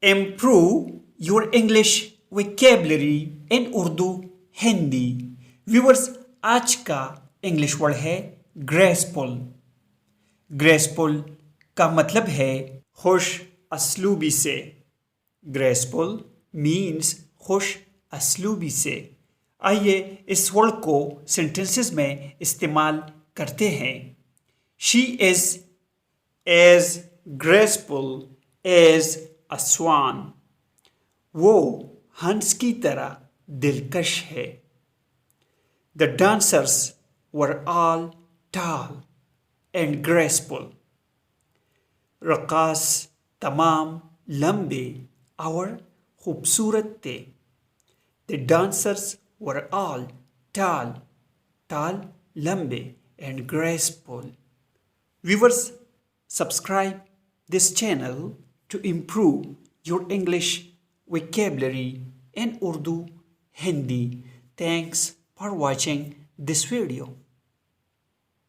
improve your English vocabulary in Urdu Hindi. Viewers, आज का English word है ग्रेसफुल। ग्रेसफुल का मतलब है खुश असलूबी से। ग्रेसफुल मीन्स खुश असलूबी से। आइए इस वर्ड को सेंटेंसेस में इस्तेमाल करते हैं। She is as graceful as a swan. वो हंस की तरह दिलकश है। The dancers were all tall and graceful. रकास तमाम लंबे और खूबसूरत थे। The dancers were all tall, tall लंबे and graceful. Viewers, subscribe this channel to improve your English vocabulary in Urdu Hindi. Thanks for watching this video.